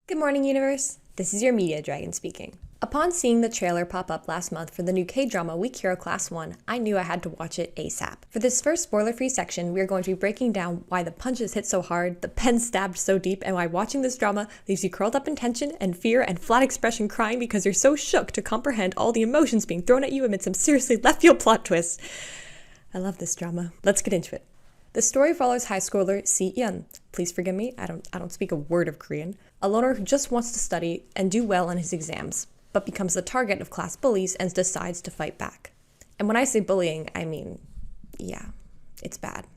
Good morning, universe. This is your media dragon speaking. Upon seeing the trailer pop up last month for the new K-drama Weak Hero Class 1, I knew I had to watch it ASAP. For this first spoiler-free section, we are going to be breaking down why the punches hit so hard, the pen stabbed so deep, and why watching this drama leaves you curled up in tension and fear and flat expression crying because you're so shook to comprehend all the emotions being thrown at you amid some seriously left-field plot twists. I love this drama. Let's get into it. The story follows high schooler Si-yeon. Please forgive me, I don't speak a word of Korean. A loner who just wants to study and do well on his exams, but becomes the target of class bullies and decides to fight back. And when I say bullying, I mean, yeah, it's bad.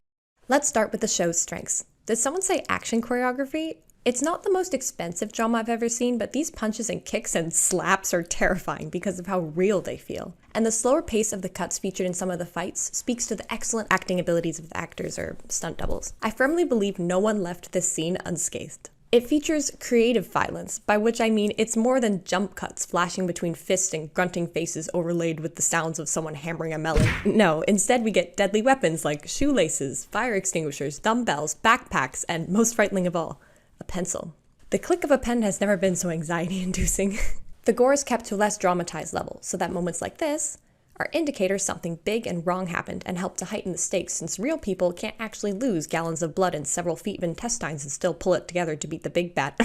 Let's start with the show's strengths. Did someone say action choreography? It's not the most expensive drama I've ever seen, but these punches and kicks and slaps are terrifying because of how real they feel. And the slower pace of the cuts featured in some of the fights speaks to the excellent acting abilities of the actors or stunt doubles. I firmly believe no one left this scene unscathed. It features creative violence, by which I mean it's more than jump cuts flashing between fists and grunting faces overlaid with the sounds of someone hammering a melon. No, instead we get deadly weapons like shoelaces, fire extinguishers, dumbbells, backpacks, and most frightening of all, a pencil. The click of a pen has never been so anxiety-inducing. The gore is kept to a less dramatized level, so that moments like this are indicators something big and wrong happened and help to heighten the stakes since real people can't actually lose gallons of blood and several feet of intestines and still pull it together to beat the big bad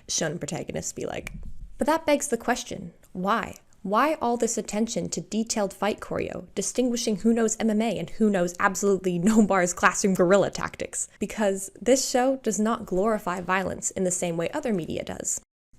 shonen protagonists be like. But that begs the question, why? Why all this attention to detailed fight choreo, distinguishing who knows MMA and who knows absolutely no bars classroom guerrilla tactics? Because this show does not glorify violence in the same way other media does.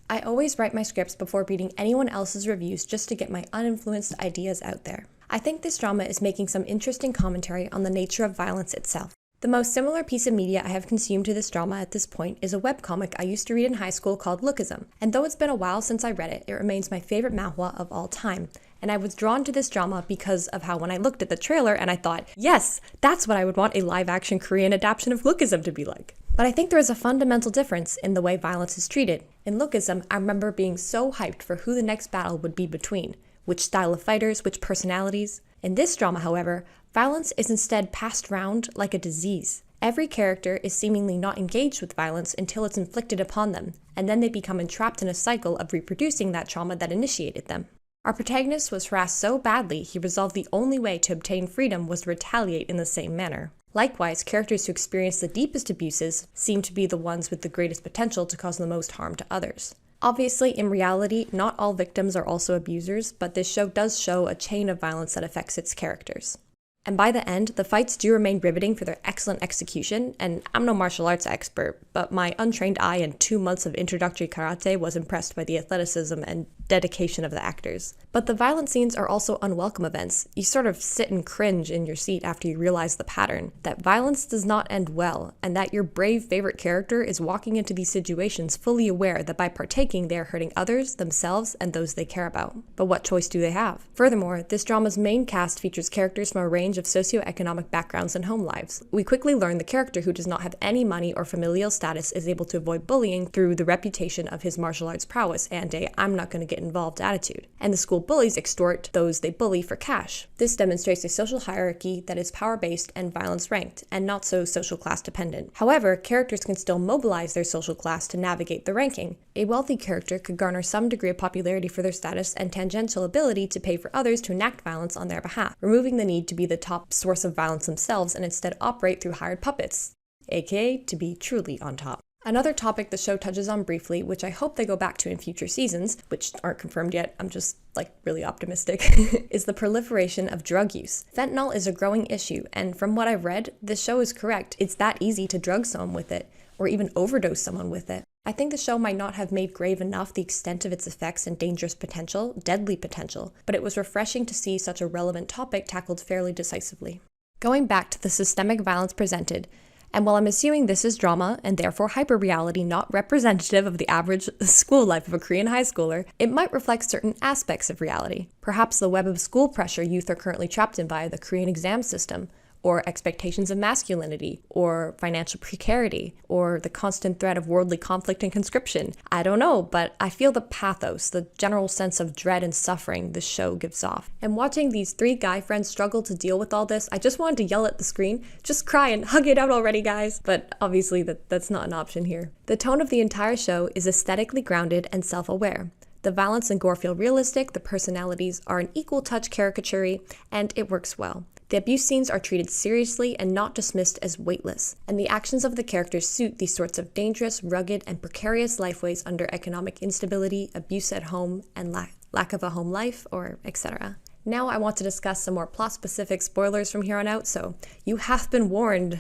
I always write my scripts before reading anyone else's reviews just to get my uninfluenced ideas out there. I think this drama is making some interesting commentary on the nature of violence itself. The most similar piece of media I have consumed to this drama at this point is a webcomic I used to read in high school called Lookism, and though it's been a while since I read it, it remains my favorite manhwa of all time. And I was drawn to this drama because of how when I looked at the trailer and I thought, yes, that's what I would want a live-action Korean adaptation of Lookism to be like. But I think there is a fundamental difference in the way violence is treated. In Lookism, I remember being so hyped for who the next battle would be between, which style of fighters, which personalities. In this drama, however, violence is instead passed round like a disease. Every character is seemingly not engaged with violence until it's inflicted upon them, and then they become entrapped in a cycle of reproducing that trauma that initiated them. Our protagonist was harassed so badly he resolved the only way to obtain freedom was to retaliate in the same manner. Likewise, characters who experience the deepest abuses seem to be the ones with the greatest potential to cause the most harm to others. Obviously, in reality, not all victims are also abusers, but this show does show a chain of violence that affects its characters. And by the end, the fights do remain riveting for their excellent execution, and I'm no martial arts expert, but my untrained eye and 2 months of introductory karate was impressed by the athleticism and dedication of the actors. But the violent scenes are also unwelcome events. You sort of sit and cringe in your seat after you realize the pattern, that violence does not end well, and that your brave favorite character is walking into these situations fully aware that by partaking they are hurting others, themselves, and those they care about. But what choice do they have? Furthermore, this drama's main cast features characters from a range of socioeconomic backgrounds and home lives. We quickly learn the character who does not have any money or familial status is able to avoid bullying through the reputation of his martial arts prowess and a "I'm not going to get involved" attitude. And the school bullies extort those they bully for cash. This demonstrates a social hierarchy that is power-based and violence-ranked, and not so social class dependent. However, characters can still mobilize their social class to navigate the ranking. A wealthy character could garner some degree of popularity for their status and tangential ability to pay for others to enact violence on their behalf, removing the need to be the top source of violence themselves and instead operate through hired puppets, aka to be truly on top. Another topic the show touches on briefly, which I hope they go back to in future seasons, which aren't confirmed yet, I'm just really optimistic, is the proliferation of drug use. Fentanyl is a growing issue, and from what I've read, this show is correct. It's that easy to drug someone with it, or even overdose someone with it. I think the show might not have made grave enough the extent of its effects and dangerous potential, deadly potential, but it was refreshing to see such a relevant topic tackled fairly decisively. Going back to the systemic violence presented, and while I'm assuming this is drama, and therefore hyper-reality not representative of the average school life of a Korean high schooler, it might reflect certain aspects of reality. Perhaps the web of school pressure youth are currently trapped in via the Korean exam system, or expectations of masculinity, or financial precarity, or the constant threat of worldly conflict and conscription. I don't know, but I feel the pathos, the general sense of dread and suffering this show gives off. And watching these three guy friends struggle to deal with all this, I just wanted to yell at the screen, just cry and hug it out already, guys. But obviously that's not an option here. The tone of the entire show is aesthetically grounded and self-aware. The violence and gore feel realistic, the personalities are an equal touch caricature, and it works well. The abuse scenes are treated seriously and not dismissed as weightless, and the actions of the characters suit these sorts of dangerous, rugged, and precarious lifeways under economic instability, abuse at home, and lack of a home life, or etc. Now I want to discuss some more plot-specific spoilers from here on out, so you have been warned.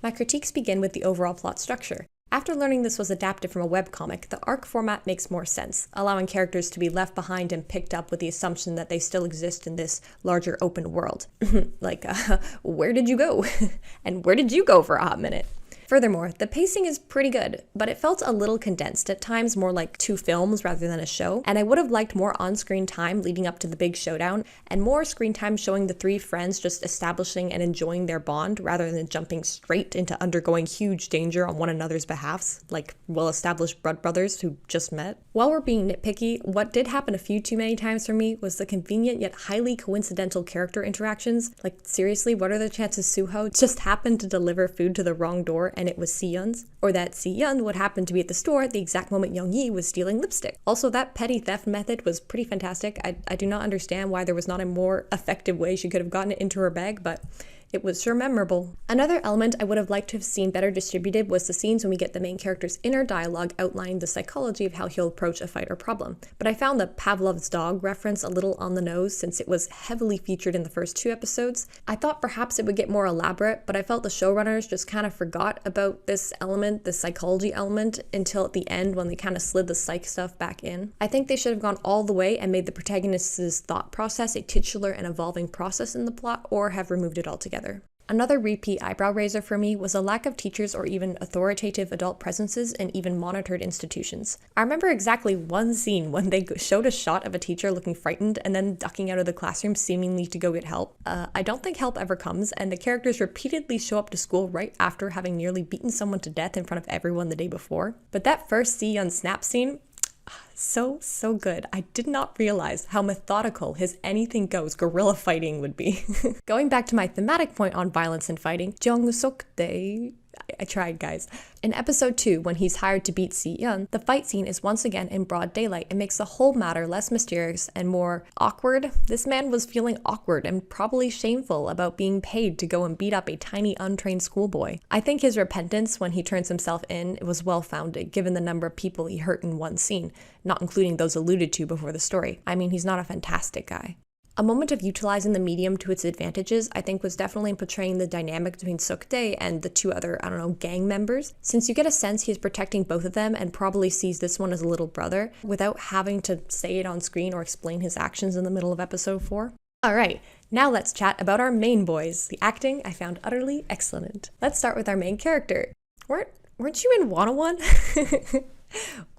My critiques begin with the overall plot structure. After learning this was adapted from a webcomic, the arc format makes more sense, allowing characters to be left behind and picked up with the assumption that they still exist in this larger open world. Like, where did you go? And where did you go for a hot minute? Furthermore, the pacing is pretty good, but it felt a little condensed, at times more like 2 films rather than a show, and I would have liked more on-screen time leading up to the big showdown, and more screen time showing the 3 friends just establishing and enjoying their bond rather than jumping straight into undergoing huge danger on one another's behalfs, like well-established blood brothers who just met. While we're being nitpicky, what did happen a few too many times for me was the convenient yet highly coincidental character interactions. Like, seriously, what are the chances Suho just happened to deliver food to the wrong door and it was Si-yeon's? Or that Si-yeon would happen to be at the store at the exact moment Young-yi was stealing lipstick. Also, that petty theft method was pretty fantastic. I do not understand why there was not a more effective way she could have gotten it into her bag, but it was sure memorable. Another element I would have liked to have seen better distributed was the scenes when we get the main character's inner dialogue outlining the psychology of how he'll approach a fight or problem. But I found the Pavlov's dog reference a little on the nose since it was heavily featured in the first 2 episodes. I thought perhaps it would get more elaborate, but I felt the showrunners just kind of forgot about this element, the psychology element, until at the end when they kind of slid the psych stuff back in. I think they should have gone all the way and made the protagonist's thought process a titular and evolving process in the plot, or have removed it altogether. Another repeat eyebrow raiser for me was a lack of teachers or even authoritative adult presences in even monitored institutions. I remember exactly one scene when they showed a shot of a teacher looking frightened and then ducking out of the classroom seemingly to go get help. I don't think help ever comes, and the characters repeatedly show up to school right after having nearly beaten someone to death in front of everyone the day before. But that first Si-yeon snap scene, so good. I did not realize how methodical his anything goes guerrilla fighting would be. Going back to my thematic point on violence and fighting, Jung-suk-dae, I tried, guys. In episode 2, when he's hired to beat Si-yeon, the fight scene is once again in broad daylight. It makes the whole matter less mysterious and more awkward. This man was feeling awkward and probably shameful about being paid to go and beat up a tiny untrained schoolboy. I think his repentance when he turns himself in was well-founded, given the number of people he hurt in one scene, not including those alluded to before the story. I mean, he's not a fantastic guy. A moment of utilizing the medium to its advantages, I think, was definitely in portraying the dynamic between Suk-dae and the 2 other, gang members, since you get a sense he's protecting both of them and probably sees this one as a little brother, without having to say it on screen or explain his actions in the middle of episode 4. Alright, now let's chat about our main boys. The acting I found utterly excellent. Let's start with our main character. Weren't you in Wanna-One?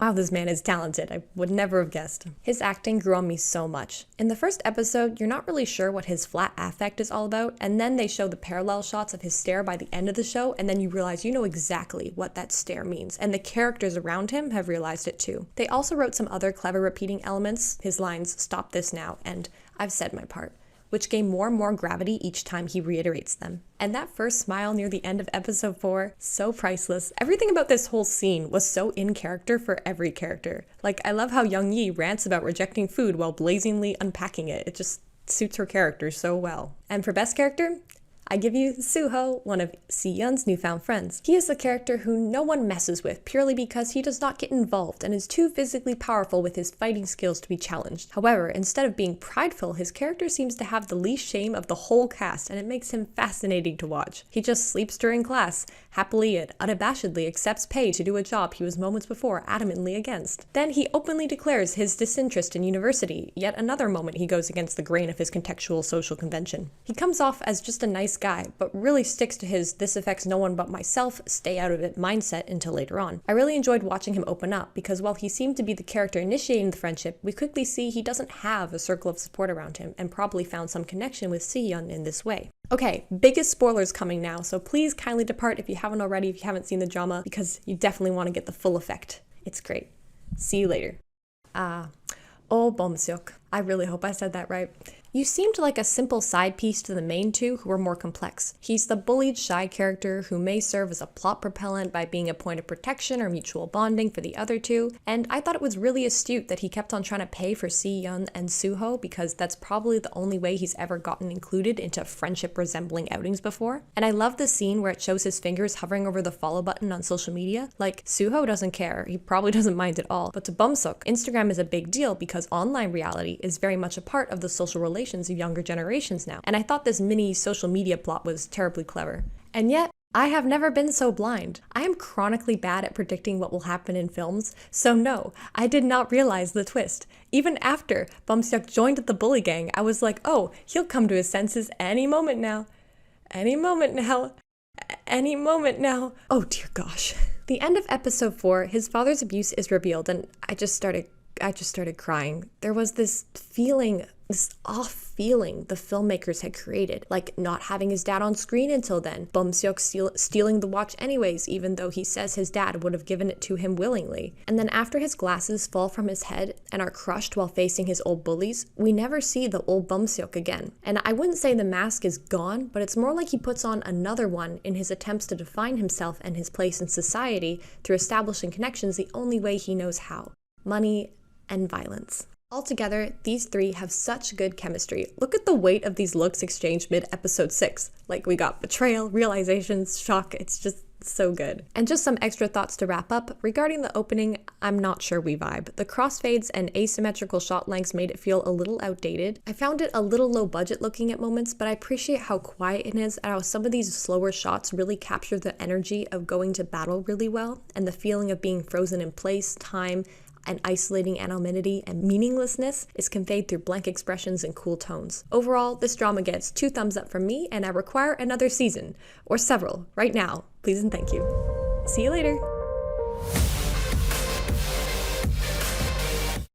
Wow, this man is talented. I would never have guessed. His acting grew on me so much. In the first episode, you're not really sure what his flat affect is all about, and then they show the parallel shots of his stare by the end of the show, and then you realize you know exactly what that stare means, and the characters around him have realized it too. They also wrote some other clever repeating elements, his lines, "Stop this now," and "I've said my part," which gain more and more gravity each time he reiterates them. And that first smile near the end of episode 4, so priceless. Everything about this whole scene was so in character for every character. Like, I love how Young-yi rants about rejecting food while blazingly unpacking it. It just suits her character so well. And for best character, I give you Suho, one of Si-yeon's newfound friends. He is the character who no one messes with purely because he does not get involved and is too physically powerful with his fighting skills to be challenged. However, instead of being prideful, his character seems to have the least shame of the whole cast, and it makes him fascinating to watch. He just sleeps during class, happily and unabashedly accepts pay to do a job he was moments before adamantly against. Then he openly declares his disinterest in university, yet another moment he goes against the grain of his contextual social convention. He comes off as just a nice nice guy, but really sticks to his "this affects no one but myself, stay out of it" mindset until later on. I really enjoyed watching him open up, because while he seemed to be the character initiating the friendship, we quickly see he doesn't have a circle of support around him, and probably found some connection with Si-yeon in this way. Okay, biggest spoilers coming now, so please kindly depart if you haven't already, if you haven't seen the drama, because you definitely want to get the full effect. It's great. See you later. Oh, Bom-seok. I really hope I said that right. You seemed like a simple side piece to the main two who are more complex. He's the bullied, shy character who may serve as a plot propellant by being a point of protection or mutual bonding for the other two, and I thought it was really astute that he kept on trying to pay for Si-yeon and Suho, because that's probably the only way he's ever gotten included into friendship-resembling outings before. And I love the scene where it shows his fingers hovering over the follow button on social media. Like, Suho doesn't care, he probably doesn't mind at all, but to Bom-seok, Instagram is a big deal because online reality is very much a part of the social relations of younger generations now, and I thought this mini social media plot was terribly clever. And yet, I have never been so blind. I am chronically bad at predicting what will happen in films, so no, I did not realize the twist. Even after Bom-seok joined the bully gang, I was like, oh, he'll come to his senses any moment now. Any moment now. Any moment now. Oh dear gosh. The end of episode 4, his father's abuse is revealed, and I just started crying. There was this feeling, this off feeling the filmmakers had created, like not having his dad on screen until then, Bom-seok stealing the watch anyways, even though he says his dad would have given it to him willingly. And then after his glasses fall from his head and are crushed while facing his old bullies, we never see the old Bom-seok again. And I wouldn't say the mask is gone, but it's more like he puts on another one in his attempts to define himself and his place in society through establishing connections the only way he knows how: money and violence. Altogether, these three have such good chemistry. Look at the weight of these looks exchanged mid-episode 6. Like, we got betrayal, realizations, shock, it's just so good. And just some extra thoughts to wrap up. Regarding the opening, I'm not sure we vibe. The crossfades and asymmetrical shot lengths made it feel a little outdated. I found it a little low budget looking at moments, but I appreciate how quiet it is and how some of these slower shots really capture the energy of going to battle really well, and the feeling of being frozen in place, time, and isolating anonymity and meaninglessness is conveyed through blank expressions and cool tones. Overall, this drama gets 2 thumbs up from me, and I require another season, or several, right now. Please and thank you. See you later!